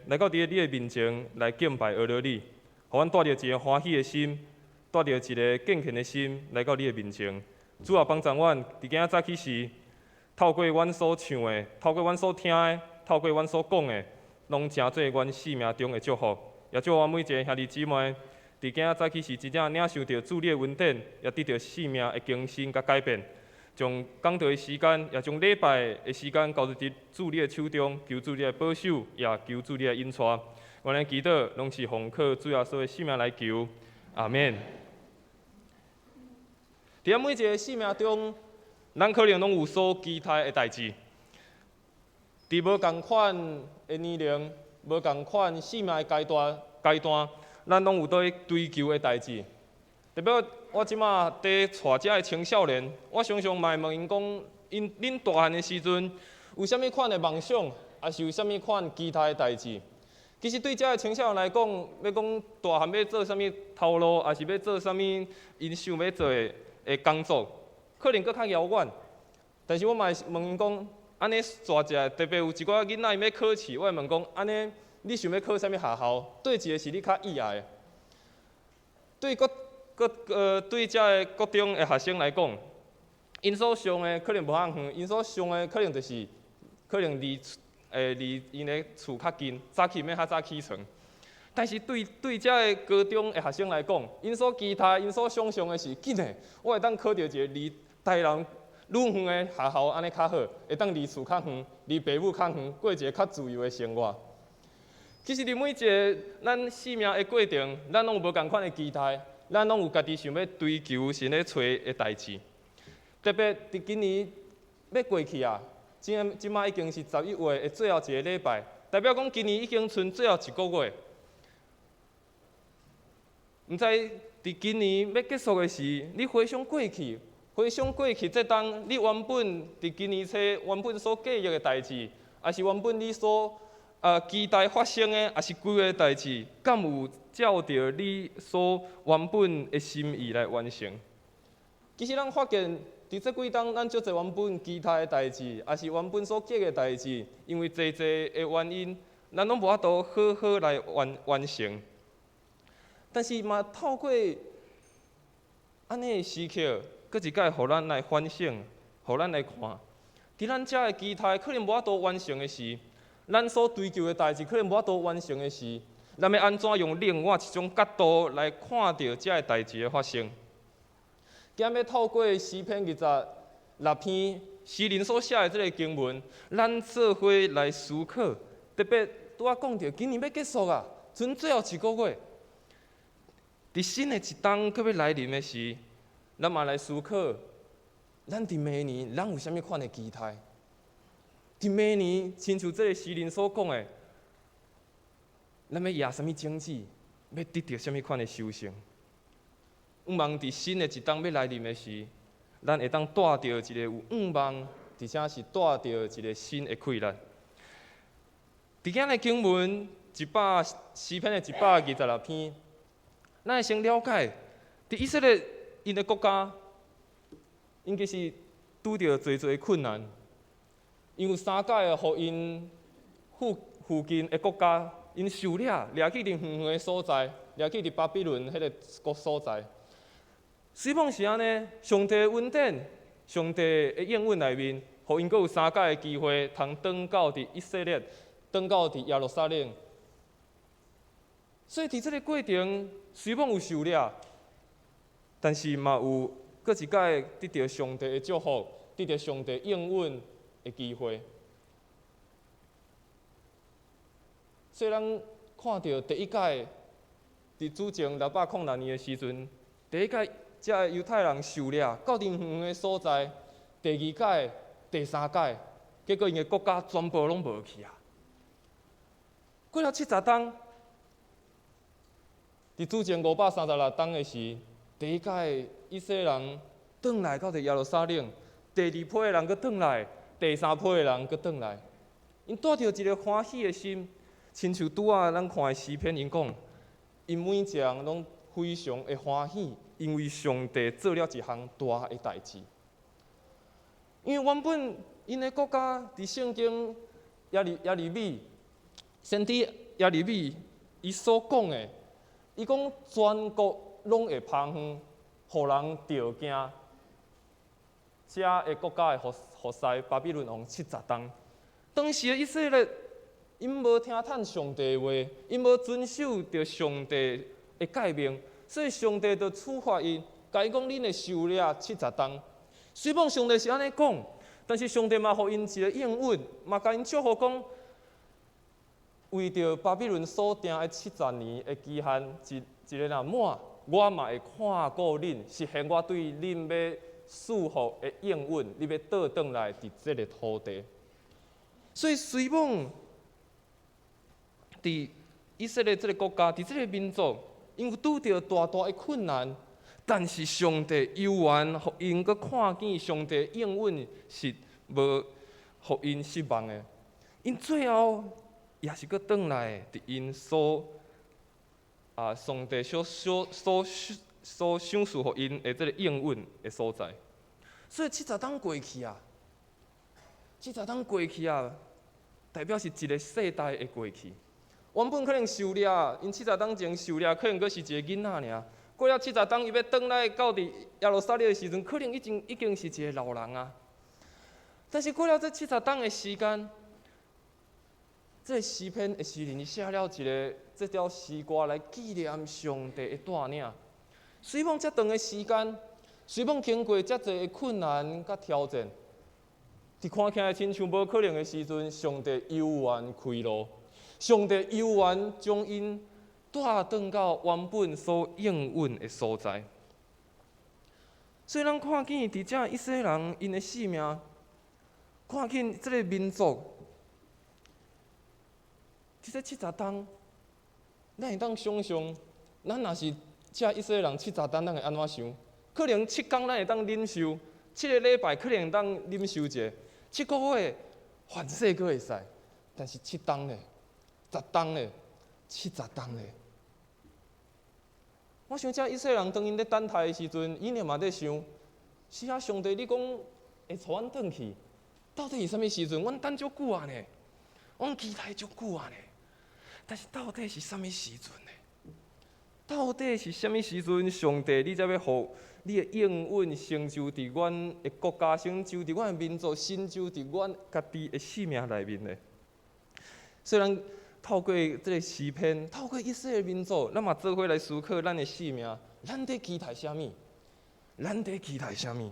来到你的面前来敬拜阿罗你，互阮带着一个欢喜的心，带着一个敬虔的心来到你的面前。主啊，帮助阮伫今仔早起时，透过阮所唱的，透过阮所听的，透过阮所讲的，拢成做阮生命中的祝福。也祝我每一个兄弟姊妹，伫今仔早起时真正领受到主你的恩典，也得到生命的更新甲改变。将讲道的时间，也将礼拜的时间交入伫主你的手中，求主你的保守，也求主你的引带。我们祈祷，拢是奉靠主耶稣的性命来求，阿免。伫每一个生命中，咱可能拢有所期待的代志。伫无共款的年龄、无共款生命的阶段，咱拢有在追求的代志。特别我即马伫带遮的青少年，我常常嘛会问因讲，恁大汉的时阵有啥物款的梦想，还是有啥物款期待的代志？其实对遮的青少年来讲，要讲大汉要做啥物头路，还是要做啥物因想要做的工作，可能搁较遥远。但是我嘛会问因讲，安尼遮只，特别有一寡囡仔因要考试，我会问讲，安尼你想要考啥物学校？对一个是你较意爱的？对遮个各中的学生来讲，因所上的可能无遐远，因所上的可能就是可能离因的厝较近，早起免较早起床。但是对遮个高中的学生来讲，因所期待、因所想象的是紧的，我会当考到一个离台人愈远的学校，安尼较好，会当离厝较远，离爸母较远，过一个较自由的生活。其实，伫每一个咱生命的过程，咱拢有无共款的期待。咱拢有家己想要追求、想要找的代志，特别伫今年要过去啊，即马已经是11月的最后一个礼拜，代表讲今年已经剩最后一个月。毋知伫今年要结束的时，你回想过去这当你原本伫今年原本所计划的代志，还是原本你所期待发生的，还是规划的代志，敢有照着你所原本的心意来完成？其实咱发现，伫这几冬，咱足侪原本期待的代志，还是原本所计的代志，因为侪的原因，咱拢无法度好好来完成。但是嘛，透过安尼的时刻，搁一摆，互咱来反省，互咱来看，伫咱遮的期待可能无法度完成的时，咱所追求的代志可能无法度完成的时，咱要安怎用另外一种角度来看到遮个代志的发生？今日要透过诗篇26篇诗人所写的这个经文，咱做伙来思考。特别拄仔讲到，今年要结束啊，剩最后一个月，伫新的一冬搁要来临的时，咱嘛来思考，咱伫明年咱有啥物款的期待？伫明年，亲像这个诗人所讲的，咱要赢啥物种子，要得到啥物款的收成？毋望伫新的一冬要来临的时，咱会当带着一个有望，而且是带着一个新的快乐。伫今日经文诗篇的126篇，咱会先了解，伫以色列因的国家，应该是拄着侪困难。因有3届互因附近的国家，因受掠去伫远远的所在，掠去伫巴比伦迄个所在。虽然是安尼，上帝的恩典、上帝的应允内面，互因阁有3届的机会，通转到伫以色列，转到伫耶路撒冷。所以伫这个过程，虽然有受掠，但是嘛有阁一届得到上帝的祝福，得到上帝应允的机会。所以咱看到第一届伫主前606年的时阵，第一届遮个犹太人受掠到伫远远的所在；第二届、第三届，结果因个国家全部拢无去啊。过了70冬，伫主前536冬的时，第一届以色列人转来到耶路撒冷；第二批的人阁转来，第三批的人阁转来。因带着一个欢喜的心，亲像拄仔咱看的诗篇，因讲，因每一个人拢非常的欢喜，因为上帝做了一项大的代志。因为原本因的国家伫圣经耶利米先知耶利米伊所讲的，伊讲全国拢会芳远，互人着惊。遮个国家的服师巴比伦王七十冬。当时的以色列，因无听趁上帝的话，因无遵守着上帝的诫命，所以上帝就处罚因，甲伊讲恁会受掠70冬。虽然上帝是安尼讲，但是上帝嘛，互因一个应允，嘛甲因祝福讲，为着巴比伦所定的70年的期限，一个若满，我嘛会看顾恁，实现我对恁要祝福的应允，你要倒转来伫这个土地。所以虽然伫以色列这个国家，伫这个民族，因有拄着大大的困难，但是上帝犹原互因阁看见上帝应允是无互因失望的。因最后也是阁转来伫因上帝所赏赐互因的这个应允的所在。所以70冬过去啊，70冬过去啊，代表是一个世代的过去。原本可能受掠，因70冬前受掠，可能阁是一个囡仔尔。过了70冬，伊要转来到伫耶路撒冷的时阵，可能已经是一个老人啊。但是过了这70冬的时间，这个诗篇的诗人伊写了一个这条诗歌来纪念上帝的带领。虽然遮长的时间，虽然经过遮济的困难甲挑战，伫看起来亲像无可能的时阵，上帝犹原开路，上帝犹原将因带转到原本所应允的所在。所以咱看见伫遮以色列人因的性命，看见这个民族，伫这70冬，咱会当想象，咱若是遮以色列人70冬，咱会安怎想？可能7天咱会当忍受，7个礼拜可能会当忍受者，7个月凡事阁会使，但是7冬咧，10冬咧，70冬咧。我想遮以色列人当因咧等待的时阵，因也嘛在想：是啊，上帝，你讲会带阮转去，到底是啥物时阵？阮等足久啊呢，阮期待足久啊呢。但是到底是啥物时阵呢？到底是啥物时阵？上帝，你才要互你的应允成就伫阮的国家，成就伫阮的民族，成就伫阮家己的生命内面呢？虽然透过这个诗篇，透过以色列民族，咱嘛做伙来思考咱的生命，咱在期待啥物？咱在期待啥物？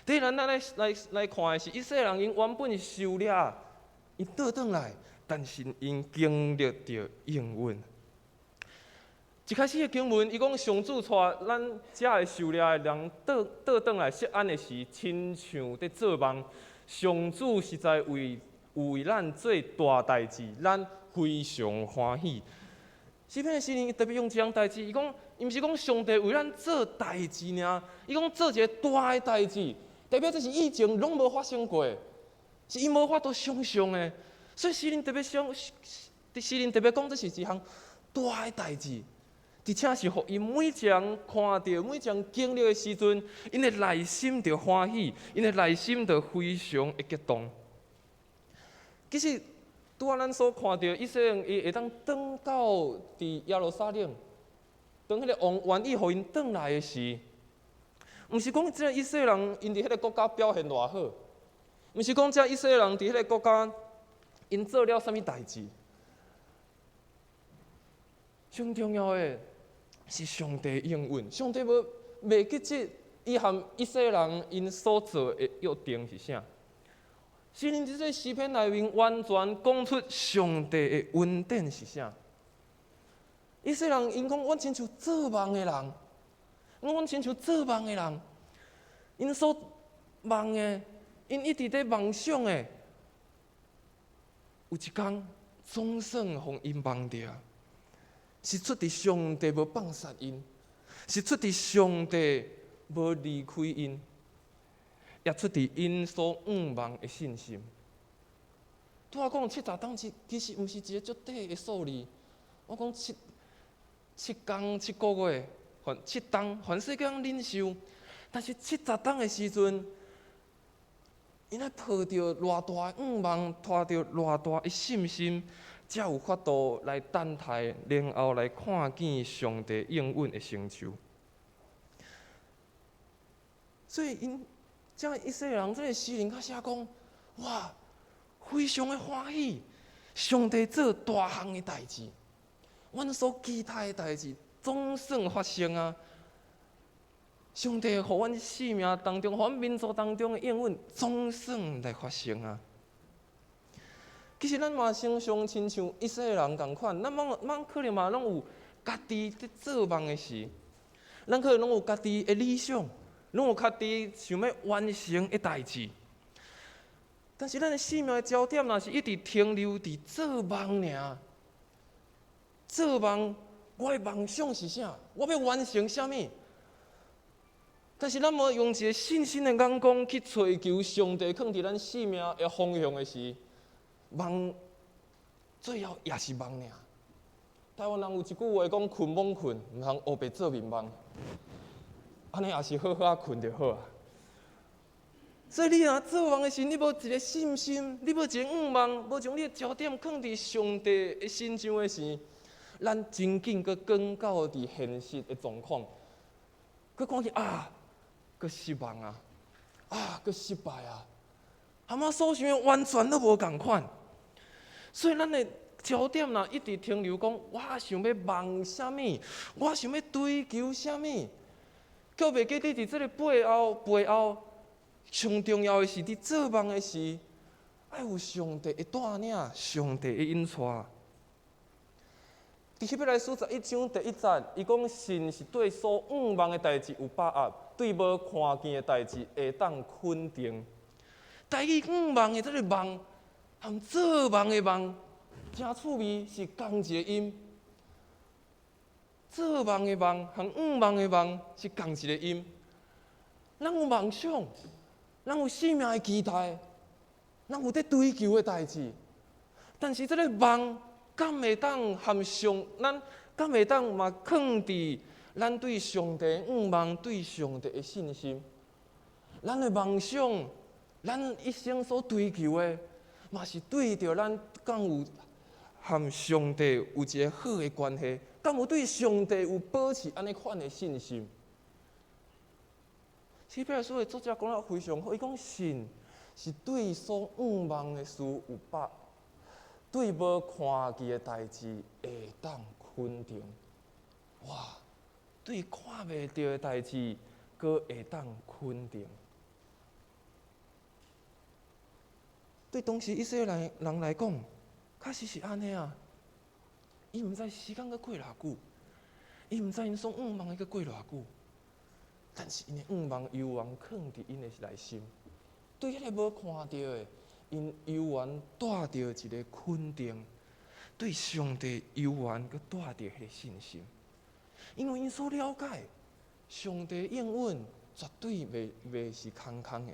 第一，咱来看的是以色列人因原本受掠，因倒转来，但是因经历着应允。一开始的经文，伊讲上主带咱遮的受掠的人倒转来释安的时，亲像在做梦。上主实在为咱做大代志，咱非常欢喜。诗篇的诗人特别用这样代志，伊讲，伊毋是讲上帝为咱做代志尔，伊讲做一个大的代志，代表这是以前拢无发生过，是伊无法度想象的。所以诗人特别讲，这是一项大的代志。而且是互因每一人看到、每一人经历的时阵，因的内心就欢喜，因的内心就非常的激动。其实，拄仔咱所看到，以色列人伊会当转到伫耶路撒冷，当迄个王愿意互因转来的时，毋是讲这以色列人因伫迄个国家表现偌好，毋是讲这以色列人伫迄个国家因做了啥物代志，上重要的。是上帝应允，上帝袂记得伊含以色列人因所做的约定是啥？诗人伫这诗篇内面完全讲出上帝的恩典是啥？以色列人因讲，阮亲像做梦的人，阮亲像做梦的人，因所梦的，因一直在梦想的，有一天总算互因梦着。是出伫上帝无放杀因，是出伫上帝无离开因，也出伫因所仰望的信心。拄仔讲70冬其实毋是一个足短的数字，我讲7天7个月，7冬，全世界人忍受。但是70冬的时阵，因爱抱着偌大的仰望，带着偌大的信心，才有法度来等待，然后来看见上帝应允的成就。所以因这以色列人这个诗人较写讲，哇，非常的欢喜，上帝做大项的代志，阮所期待的代志总算发生啊！上帝互阮生命当中、互阮民族当中的应允，总算来发生啊！其实咱嘛，常常亲像以色列人共款，咱可能嘛拢有家己伫做梦的事，咱可能拢有家己的理想，拢有家己想要完成的代志。但是咱的生命的焦点，若是一直停留伫做梦尔，做梦，我的梦想是啥？我要完成啥物？但是咱无用一个信心的眼光去追求上帝放伫咱生命的方向的时，梦最后也是梦尔。台湾人有一句话讲：困懵困，毋通黑白做面梦。安尼也是好好困就好啊。所以你若做梦的时，你无一个信心，你无一个愿望，无将你的焦点放伫上帝的身上的时，咱真紧佫讲到伫现实的状况，佫看见啊，佫失望啊，佫失败啊，含啊所想的完全都无共款。所以咱的焦点若一直停留讲，我想要梦啥物，我想要追求啥物，却袂记得伫即个背后。上重要的是，伫做梦的时，爱有上帝的带领，上帝的引带。伫希伯来书11章第1节，伊讲：神是对所仰望的代志有把握，对无看见的代志会当肯定。但伊仰望的这个梦，和做梦的梦，真趣味，是同一个音。做梦的梦和仰望的梦是同一个音。咱有梦想。咱有生命的期待，咱有在追求的代志，但是这个梦，敢会当含上咱，敢会当嘛放伫咱对上帝仰望、对上帝的信心？咱的梦想，咱一生所追求的，嘛是对着咱敢有含上帝有一个好的关系，敢有对上帝有保持安尼款的信心？希伯来书的作者讲得非常好，伊讲神是对所仰望的事有把握，对无看见的代志会当肯定。哇！对看袂到的代志，阁会当肯定。对当时以色列人来讲，确实是安尼啊。伊毋知时间阁过偌久，伊毋知因所仰望的阁过偌久。但是因的仰望犹原藏伫因的内心，对迄个无看到的，因犹原带着一个肯定，对上帝犹原阁带着迄个信心，因为因所了解，上帝应允绝对袂是空空的。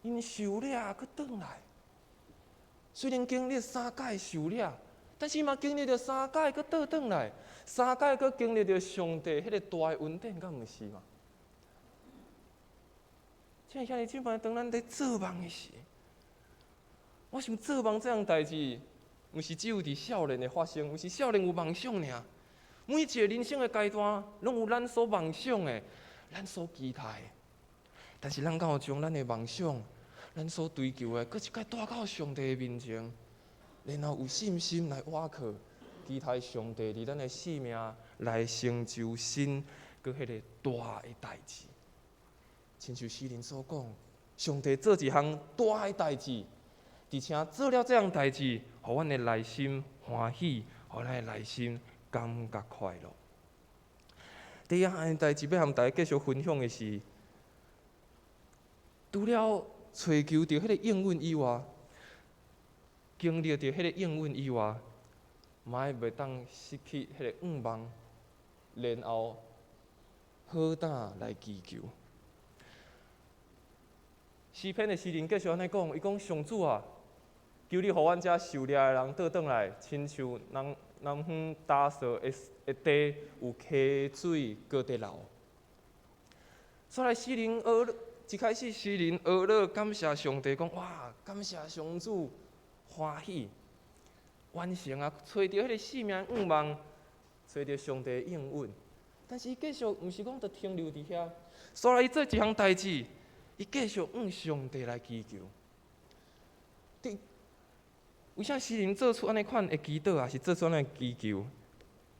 因受了阁转来，虽然经历3届受了，但是嘛经历着3届阁倒转来。3届阁经历着上帝迄个大的恩典，敢毋是嘛？像兄弟姊妹，当咱在做梦的时，我想做梦这样代志，毋是只有伫少年的发生，毋是少年有梦想尔。每一个人生的阶段，拢有咱所梦想的，咱所期待的。但是咱敢有将咱的梦想，咱所追求的，搁一摆带到上帝的面前，然后有信心来倚靠。期待上帝伫咱的生命来成就新搁迄个大的代志，亲像诗人所讲，上帝做一项大的代志，而且做了这样代志，互阮的内心欢喜，互咱的内心感觉快乐。第二项的代志要和大家继续分享的是，除了追求着迄个应允以外，经历着迄个应允以外。嘛袂当失去迄个仰望，然后好胆来祈求。诗篇的诗人继续安尼讲，伊讲上主啊，求你互阮遮受掠的人倒转来，亲像南方打扫的地有溪水搁伫流。所来诗人一开始诗人学了感谢上帝，讲哇，感谢上主，欢喜。完成啊，找到迄个性命愿望，找到上帝的应允。但是伊继续毋是讲着停留伫遐，所以伊做一项代志，伊继续向上帝来祈求。为啥诗人做出安尼款的祈祷，也是做出安尼祈求？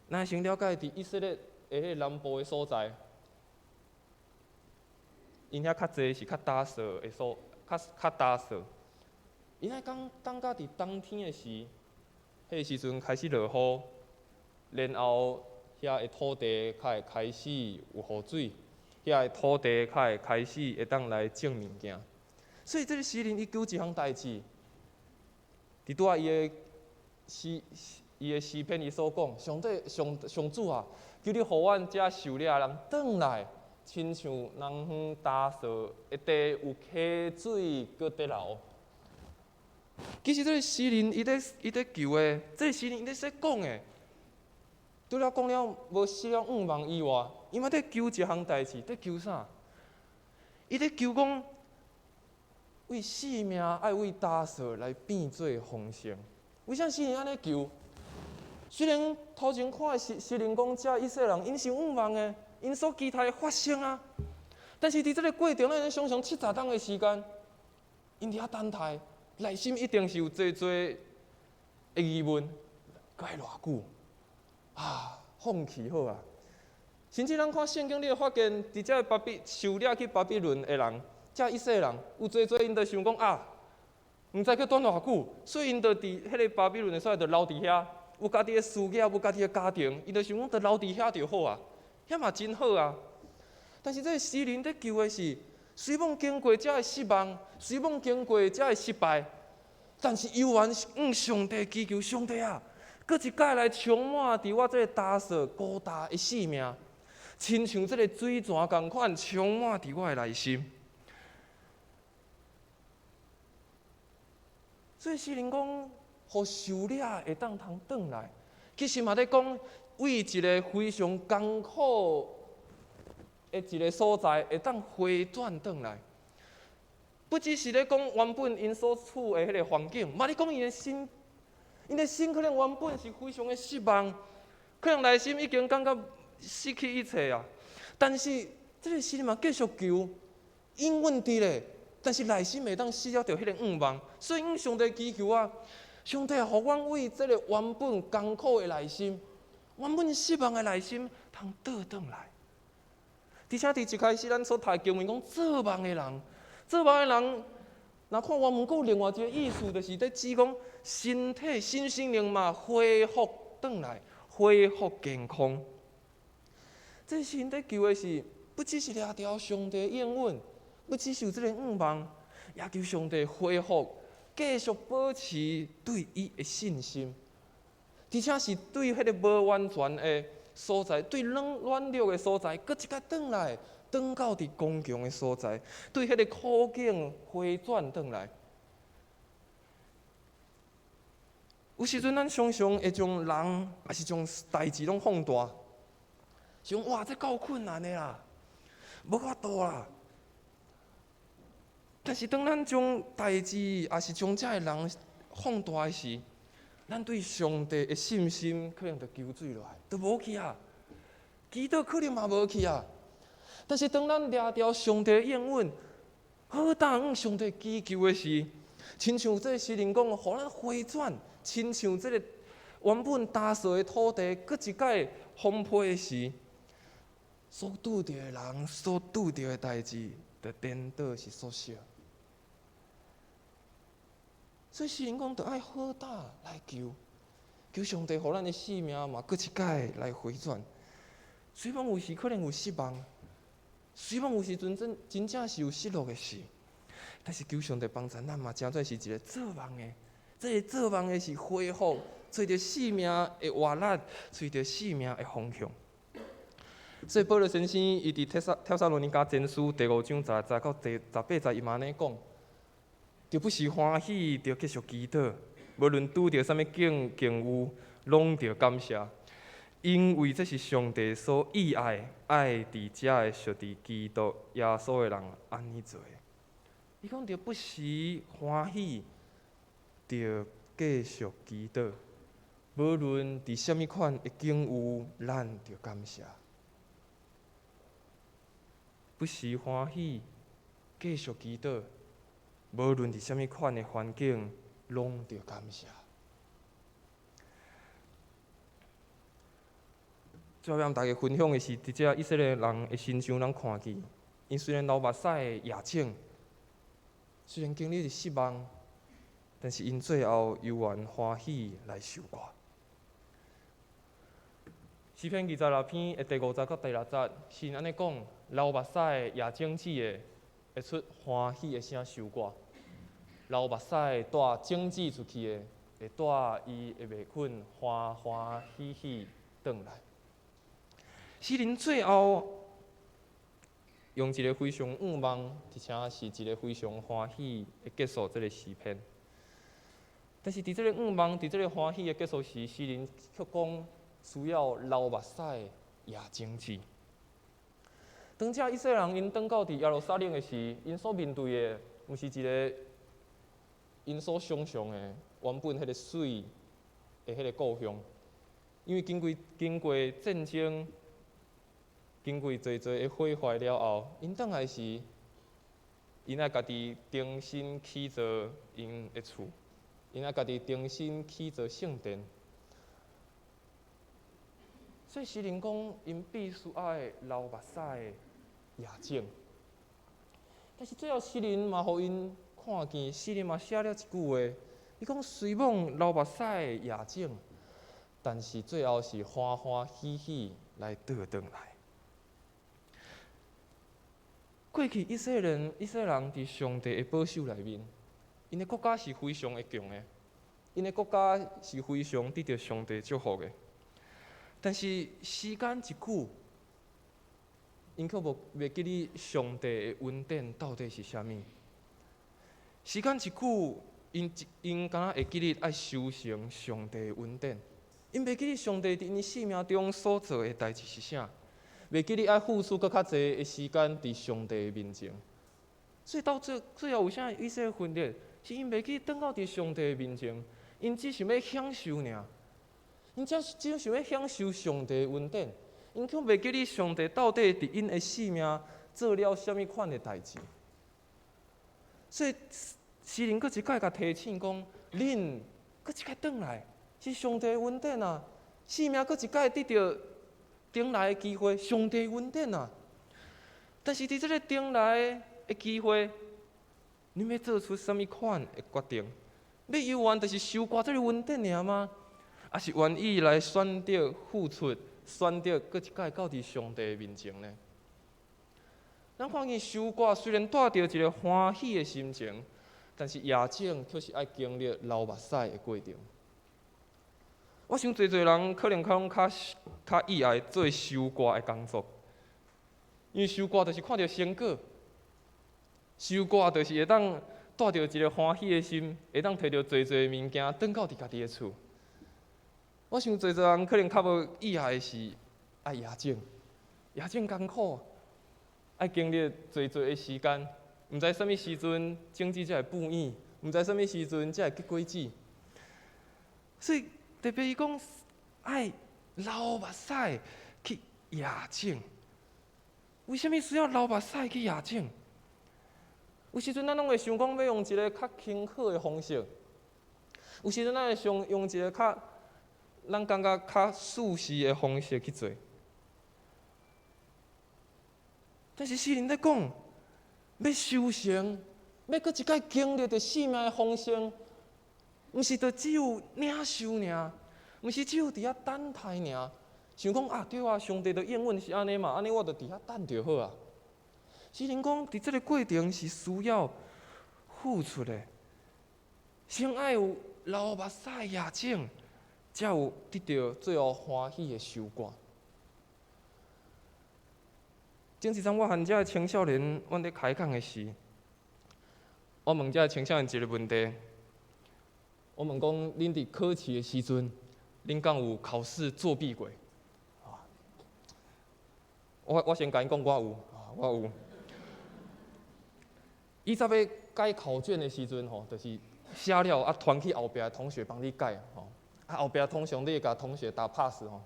咱先了解伫以色列的迄个南部的所在，因遐较济是较干燥的较干燥。因遐当甲伫冬天的时，迄个时阵开始落雨，然后遐的土地才会开始有雨水，遐的土地才会开始会当来种物件。所以这个诗人伊求一项代志。伫拄仔伊的诗篇伊所讲，上主啊，求你互阮遮受掠人转来，亲像南方干燥一地有溪水搁在流。其实这个诗人伊在求的，这个诗人伊在讲的，除了讲了无实了愿望以外，伊嘛在求一项代志，在求啥？伊在求讲。为性命爱为打扫来变做丰盛。为啥诗人安尼求？虽然头前看的诗人讲，遮以色列人因是愿望的，因所期待的发生啊。但是伫这个过程，咱想想70天的时间，因伫遐等待，内心一定是有侪的疑问：该偌久啊？放弃好啊！甚至咱看圣经，你会发现，伫遮受掠去巴比伦的人。遮以色列人有侪因就想讲啊，毋知去等偌久，所以因就伫迄个巴比伦的所在就留伫遐，有家己的事业，有家己的家庭，因就想讲就留伫遐就好啊，遐嘛真好啊。但是这个诗人在求的是，虽然经过遮的失望，虽然经过遮的失败，但是犹原向上帝祈求，上帝啊，搁一摆来充满伫我这个打扫孤单的生命，亲像这个水泉共款，充满伫我的内心。所以诗人讲，互受掠会当通转来，其实嘛在讲，为一个非常艰苦的一个所在，会当回转转来。不只是咧讲原本因所处的迄个环境，嘛咧讲因的心可能原本是非常的失望，可能内心已经感觉失去一切啊。但是这个诗人嘛继续求，应允伫咧。但是内心会当死了着迄个愿望，所以向上帝祈求啊，上帝互阮为这个原本艰苦的内心、原本失望的内心，通倒转来。而且伫一开始咱所读经文讲，做梦的人，若看原文有另外一个意思，就是在指讲身体、新生灵嘛恢复转来，恢复健康。这是因在求的是，不只是掠着上帝应允。不只是有这个愿望，也求上帝恢复，继续保持对伊的信心，而且是对迄个无完全的所在，对软弱的所在，搁一摆转来，转到伫刚强的所在，对迄个苦境回转转来。有时阵咱常常会将人，也是将代志拢放大，想哇，这够困难的啦，无法度啦。但是，当咱将代志，也是将这个人放大时，咱对上帝的信心可能就求水落来，就无去啊。祈祷可能嘛无去啊。但是，当咱掠着上帝的应允，好当向上帝祈求的时，亲像这个诗人讲，互咱回转，亲像这个原本打扫的土地，搁一摆丰沛的时，所拄着的人，所拄着的代志，就颠倒是缩小。所以诗人讲，着爱好胆来求上帝，互咱的生命嘛，搁一摆来回转。虽然有时可能有失望，虽然有时阵真正是有失落的事，但是求上帝帮助咱嘛，真做是一个做梦的。这个做梦的是恢复，找着生命的活力，找着生命的方向。所以保罗先生伊伫帖撒罗尼迦前书第5章10到18节，伊嘛安尼讲。就不是欢喜，就继续祈祷。无论拄着什么境遇，拢着感谢，因为这是上帝所喜爱伫遮的属伫基督耶稣的人安尼做。伊讲着不时欢喜，着继续祈祷。无论伫什么款的境遇，咱着感谢。不时欢喜，继续祈祷。无论伫什么款的环境，拢着感谢。最后要大家分享的是，伫遮以色列人的身上，咱看见，因虽然流目屎的野种，虽然经历了失望，但是因最后犹原欢喜来受割。诗篇26篇的第5节到第6节，是安尼讲：流目屎的野种子的，会出欢喜的声收割；流目屎带种子出去的，会带伊的麦捆欢欢喜喜转来。诗人最后用一个非常愿望，而且是一个非常欢喜的结束这个诗篇。但是伫这个愿望、伫这个欢喜的结束时，诗人却讲需要流目屎的野种子。当遮以色列人因转到伫耶路撒冷的时，因所面对的，毋是一个因所想象的原本迄个水的迄个故乡，因为经过战争。经过侪的毁坏了后，因转来时，因爱家己重新起造因的厝，因爱家己重新起造圣殿。所以诗人讲，因必须爱流目屎的野种。但是最后诗人嘛，互因看见，诗人嘛写了一句话，伊讲虽望流目屎的野种，但是最后是欢欢喜喜来倒转来。过去以色列人伫上帝的保守内面，因的国家是非常的强的，因的国家是非常得到上帝祝福的。但是时间一久，因却袂记哩上帝的恩典到底是啥物。时间一久，因敢若会记哩爱修成上帝的恩典，因袂记哩上帝伫因生命中所做的代志是啥。袂记哩爱付出搁较侪的时间伫上帝的面前，所以到最后有啥以色列分裂，是因袂记转到伫上帝的面前，因只想要享受尔，因只想要享受上帝的恩典，因却袂记哩上帝到底伫因的生命做了啥物款的代志。所以诗人搁一摆甲提醒讲，恁搁一摆转来，是上帝的恩典啊，生命搁一摆得到。顶来的机会，上帝恩典啊！但是伫这个顶来的机会，你要做出什么款的决定？你犹原就是收割这个恩典尔吗？还是愿意来选择付出，选择搁一摆到伫上帝的面前呢？咱看见收割虽然带着一个欢喜的心情，但是野种却是爱经历流目屎的过程。我想，侪人可能较意爱做收割的工作，因为收割就是看到成果，收割就是会当带着一个欢喜的心，会当摕到侪的物件，转到伫家己的厝。我想，侪人可能较无意爱的是爱野种，野种艰苦，爱经历侪的时间，毋知什么时阵种子才会复演，毋知什么时阵才会结果子，所以。特别伊讲爱流目屎去野种，为什么需要流目屎去野种？有时阵咱拢会想讲要用一个较轻巧的方式，有时阵咱会想用一个咱感觉较舒适的方式去做。但是诗人在讲，要修成，要搁一摆经历着生命的丰盛。毋是就只有领受尔，毋是只有伫遐等待尔。想讲啊，对啊，上帝的应允是安尼嘛，安尼我就伫遐等就好啊。诗人讲，伫这个过程是需要付出的，先爱有流目屎野种，才有得到最后欢喜的收割。前一阵我和这青少年，阮咧开讲的时，我问这青少年一个问题。我问讲，恁伫考试的时阵，恁敢有考试作弊过？我先甲因讲，我有。伊在要改考卷的时阵吼，就是写了啊，传去后壁的同学帮你改吼。啊，后壁通常你会甲同学打 pass 吼。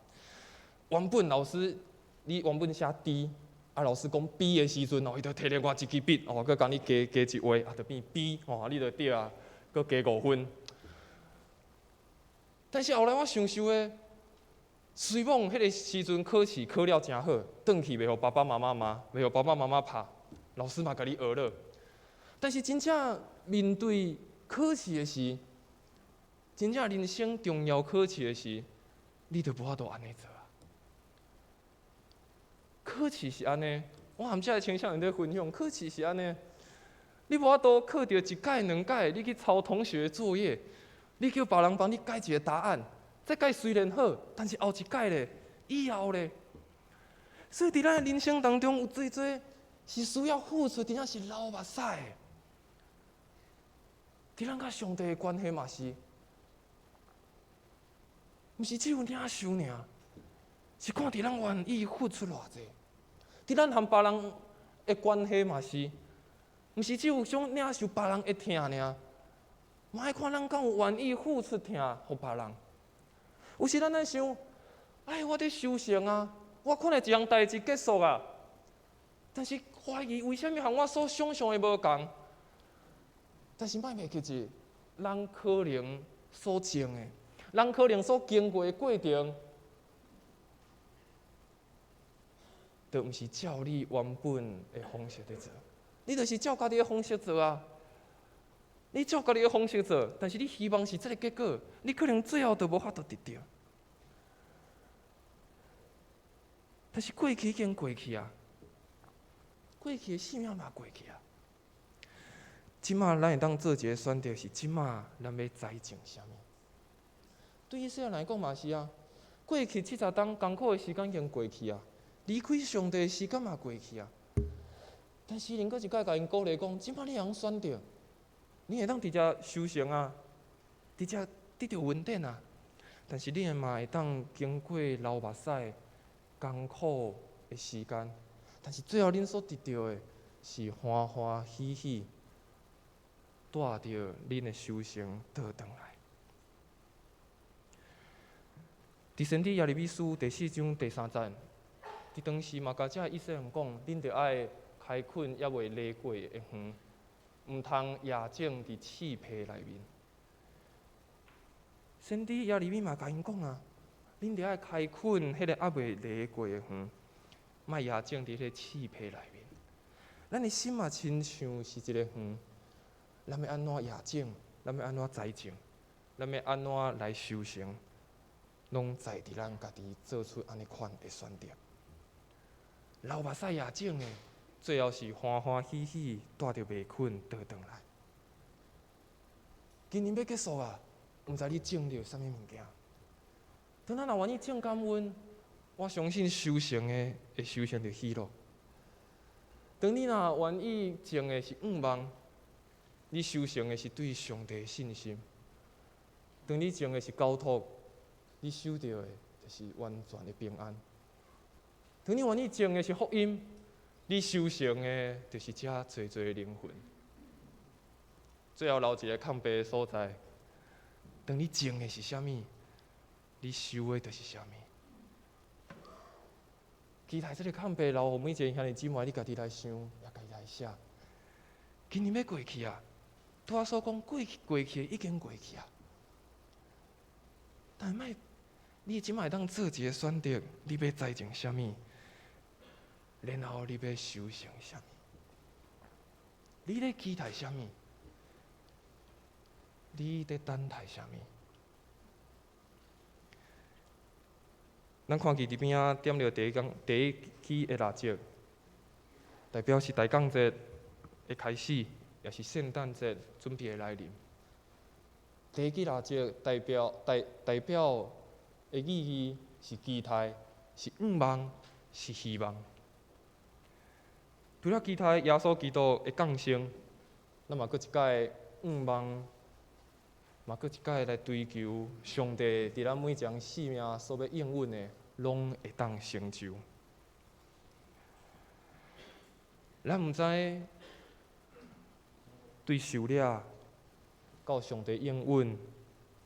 原本老师你原本写 D， 啊老师讲 B 的时阵哦，伊就摕咧我一支笔，哦，佮甲你加一画，啊，就变 B， 哦，你就对啊，佮加5分。但是后来我想想诶，虽望迄个时阵考试考了真好，转去袂互爸爸妈妈骂，袂互爸爸妈妈拍，老师嘛甲你学了。但是真正面对考试的时，真正人生重要考试的时，你就无法度安尼做啊。考试是安尼，我含遮个青少年在分享，考试是安尼，你无法度考到一届两届，你去抄同学的作业，你叫别人帮你改一个答案，这届虽然好，但是后一届咧，以后咧，所以伫咱的人生当中有最多是需要付出，真正是流目屎的。伫咱甲上帝的关系嘛是，毋是只有领受尔，是看伫咱愿意付出偌济。伫咱和别人的关系嘛是，毋是只有想领受别人的疼尔，嘛爱看咱敢有愿意付出疼互别人。有时咱在想，哎，我伫修行啊，我可能一项代志结束啊，但是怀疑为什么和我所想象的无同？但是莫袂记住，咱可能所种的，咱可能所经过的过程，都毋是照你原本的方式在做，你就是照家己的方式做啊。你照家己的方式做，但是你希望是这个结果，你可能最后都无法度得到。但是过去已经过去啊，过去的生命嘛过去啊。即马咱会当做一个选择，是即马咱要栽种啥物？对以色列来讲嘛是啊，过去70天艰苦的时间已经过去啊，离开上帝的时间嘛过去啊。但是另搁一届甲因鼓励讲，即马你通选择，你会当伫遮修行啊，伫遮得到稳定啊。但是你嘛会当经过流目屎、艰苦的时间，但是最后恁所得到的是欢欢喜喜。带着恁的修行倒转来。伫先知耶利米书第4章第3节，伫当时嘛，甲遮以色列人讲，恁着爱开垦还未犁过的园，毋通野种伫刺皮内面。先知耶利米嘛甲因讲啊，恁着爱开垦迄个还未犁过的园，莫野种伫迄个刺皮内面。咱的心嘛，亲像是一个园。咱要安怎野种？咱要安怎栽种？咱要安怎来修行？拢在伫咱家己做出安尼款的选择。流目屎野种的，最后是欢欢喜喜带着麦捆倒转来。今年要结束啊，毋知你种着啥物物件？当咱若愿意种感恩，我相信修行的会修行着喜乐。当你若愿意种的是仰望。你修行的是对上帝的信心，当你种的是交托，你收到的就是完全的平安。当你愿意种的是福音，你修行的就是遮侪侪的灵魂。最后留一个空白的所在，当你种的是啥物，你收的就是啥物。期待这个空白留互每一个兄弟姊妹，你家己来想，也家己来写。今年要过去啊！拄仔所讲过去已经过去啊，但莫你即摆会当做一个选择，你要栽种啥物，然后你要修行啥物，你咧期待啥物，你咧等待啥物。咱看见伫边仔点着第一支的蜡烛，代表是大港节的开始。也是圣诞节准备的来临。第一支蜡烛代表的意义是期待，是仰望，是希望。除了期待耶稣基督的降生，咱嘛搁一届仰望，嘛搁一届来追求上帝伫咱每一项生命所要应允的，拢会当成就。咱毋知。对受了到上帝应允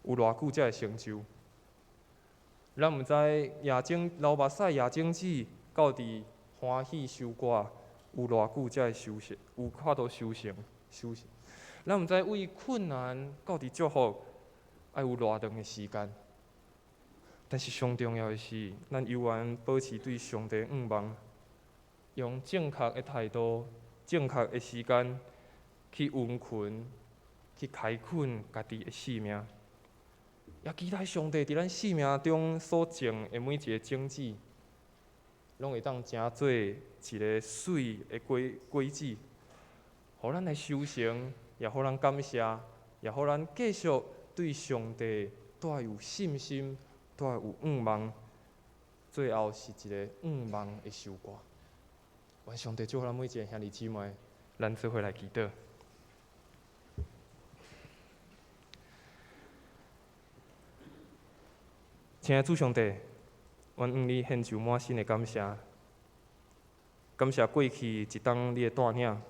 有偌久才会成就？咱毋知流目屎夜种子到底欢喜收割有偌久才会收成，有法度收成。咱毋知为困难到底祝福爱有偌长的时间。但是上重要的是，咱犹原保持对上帝仰望，用正确的态度、正确的时间去温存、去开垦家己的生命，也期待上帝伫咱生命中所种的每一个种子，拢会当成做一个水的果子，互咱来收成，也互咱感谢，也互咱继续对上帝带有信心。带有仰望，最后是一个仰望的收割。愿上帝祝福咱每一个兄弟姊妹，咱做伙来祈祷。亲爱的主上帝，阮向你献上满心的感谢，感谢过去一冬你的带领，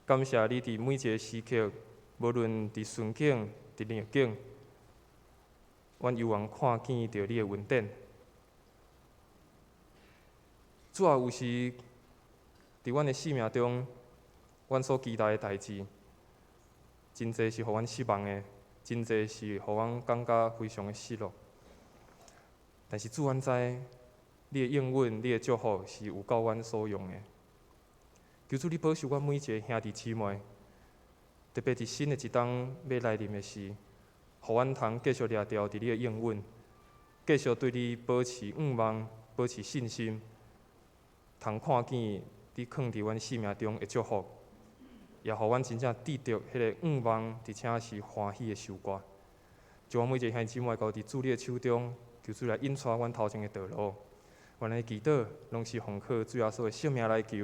感谢你伫每一个时刻，无论伫顺境、伫逆境。阮犹原看见着你的恩典，主啊，有时伫阮的生命中，阮所期待的代志，真侪是互阮失望的，真侪是互阮感觉非常的失落。但是主，阮知你的应允、你的祝福是有够阮所用的。求主你保守阮每一个兄弟姊妹，特别伫新的一冬要来临的时。互阮通继续掠牢伫你的应允，继续对你保持仰望、保持信心，通看见你放伫阮生命中的祝福，也互阮真正得到迄个仰望，而且是欢喜的收割。就阮每一个兄弟姊妹，交伫主你的手中，求主来引带阮头前的道路。阮的祈祷，拢是奉靠主耶稣的圣名来求。